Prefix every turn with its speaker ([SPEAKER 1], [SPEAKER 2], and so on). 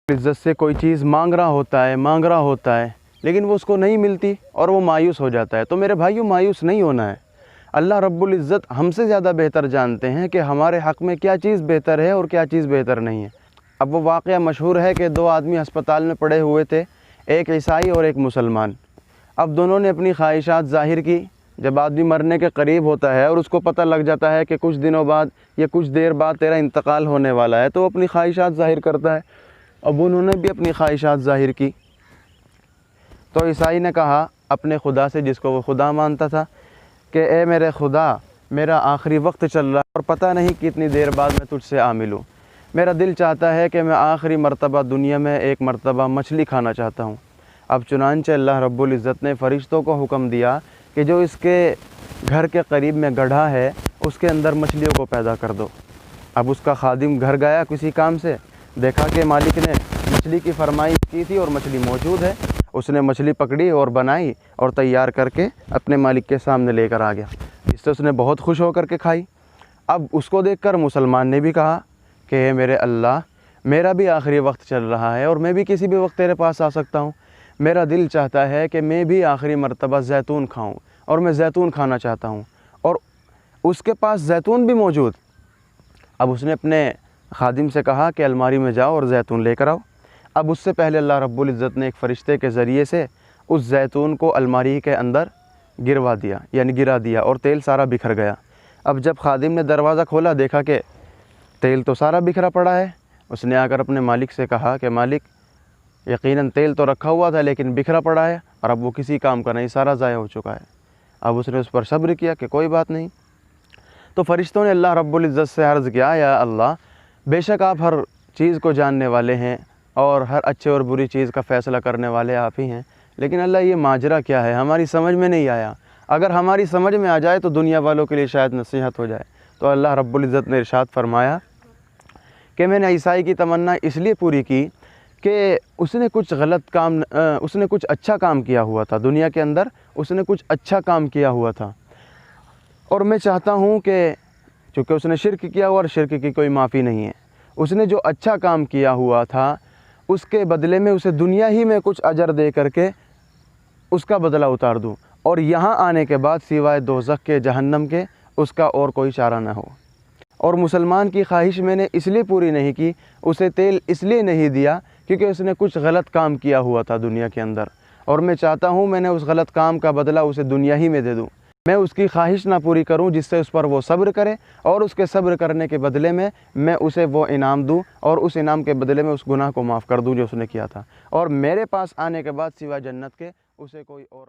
[SPEAKER 1] عزت سے کوئی چیز مانگ رہا ہوتا ہے لیکن وہ اس کو نہیں ملتی اور وہ مایوس ہو جاتا ہے۔ تو میرے بھائیوں، مایوس نہیں ہونا ہے۔ اللہ رب العزت ہم سے زیادہ بہتر جانتے ہیں کہ ہمارے حق میں کیا چیز بہتر ہے اور کیا چیز بہتر نہیں ہے۔ اب وہ واقعہ مشہور ہے کہ دو آدمی ہسپتال میں پڑے ہوئے تھے، ایک عیسائی اور ایک مسلمان۔ اب دونوں نے اپنی خواہشات ظاہر کی۔ جب آدمی مرنے کے قریب ہوتا ہے اور اس کو پتہ لگ جاتا ہے کہ کچھ دنوں بعد یا کچھ دیر بعد تیرا انتقال ہونے والا ہے، تو وہ اپنی خواہشات ظاہر کرتا ہے۔ اب انہوں نے بھی اپنی خواہشات ظاہر کی۔ تو عیسائی نے کہا اپنے خدا سے، جس کو وہ خدا مانتا تھا، کہ اے میرے خدا، میرا آخری وقت چل رہا ہے اور پتہ نہیں کتنی دیر بعد میں تجھ سے ملوں۔ میرا دل چاہتا ہے کہ میں آخری مرتبہ دنیا میں ایک مرتبہ مچھلی کھانا چاہتا ہوں۔ اب چنانچہ اللہ رب العزت نے فرشتوں کو حکم دیا کہ جو اس کے گھر کے قریب میں گڑھا ہے اس کے اندر مچھلیوں کو پیدا کر دو۔ اب اس کا خادم گھر گیا کسی کام سے، دیکھا کہ مالک نے مچھلی کی فرمائش کی تھی اور مچھلی موجود ہے۔ اس نے مچھلی پکڑی اور بنائی اور تیار کر کے اپنے مالک کے سامنے لے کر آ گیا، جس سے اس نے بہت خوش ہو کر کے کھائی۔ اب اس کو دیکھ کر مسلمان نے بھی کہا کہ اے میرے اللہ، میرا بھی آخری وقت چل رہا ہے اور میں بھی کسی بھی وقت تیرے پاس آ سکتا ہوں۔ میرا دل چاہتا ہے کہ میں بھی آخری مرتبہ زیتون کھاؤں اور میں زیتون کھانا چاہتا ہوں، اور اس کے پاس زیتون بھی موجود۔ اب اس نے اپنے خادم سے کہا کہ الماری میں جاؤ اور زیتون لے کر آؤ۔ اب اس سے پہلے اللہ رب العزت نے ایک فرشتے کے ذریعے سے اس زیتون کو الماری کے اندر گرا دیا اور تیل سارا بکھر گیا۔ اب جب خادم نے دروازہ کھولا، دیکھا کہ تیل تو سارا بکھرا پڑا ہے۔ اس نے آ کر اپنے مالک سے کہا کہ مالک، یقیناً تیل تو رکھا ہوا تھا لیکن بکھرا پڑا ہے اور اب وہ کسی کام کا نہیں، سارا ضائع ہو چکا ہے۔ اب اس نے اس پر صبر کیا کہ کوئی بات نہیں۔ تو فرشتوں نے اللہ رب العزت سے عرض کیا، یا اللہ، بے شک آپ ہر چیز کو جاننے والے ہیں اور ہر اچھے اور بری چیز کا فیصلہ کرنے والے آپ ہی ہیں، لیکن اللہ یہ ماجرا کیا ہے، ہماری سمجھ میں نہیں آیا۔ اگر ہماری سمجھ میں آ جائے تو دنیا والوں کے لیے شاید نصیحت ہو جائے۔ تو اللہ رب العزت نے ارشاد فرمایا کہ میں نے عیسائی کی تمنا اس لیے پوری کی کہ اس نے کچھ اچھا کام کیا ہوا تھا دنیا کے اندر، اس نے کچھ اچھا کام کیا ہوا تھا، اور میں چاہتا ہوں کہ چونکہ اس نے شرک کیا ہوا اور شرک کی کوئی معافی نہیں ہے، اس نے جو اچھا کام کیا ہوا تھا اس کے بدلے میں اسے دنیا ہی میں کچھ اجر دے کر کے اس کا بدلہ اتار دوں، اور یہاں آنے کے بعد سوائے دوزخ کے، جہنم کے، اس کا اور کوئی چارہ نہ ہو۔ اور مسلمان کی خواہش میں نے اس لیے پوری نہیں کی، اسے تیل اس لیے نہیں دیا کیونکہ اس نے کچھ غلط کام کیا ہوا تھا دنیا کے اندر، اور میں چاہتا ہوں میں نے اس غلط کام کا بدلہ اسے دنیا ہی میں دے دوں۔ میں اس کی خواہش نہ پوری کروں جس سے اس پر وہ صبر کرے، اور اس کے صبر کرنے کے بدلے میں اسے وہ انعام دوں، اور اس انعام کے بدلے میں اس گناہ کو معاف کر دوں جو اس نے کیا تھا، اور میرے پاس آنے کے بعد سوائے جنت کے اسے کوئی اور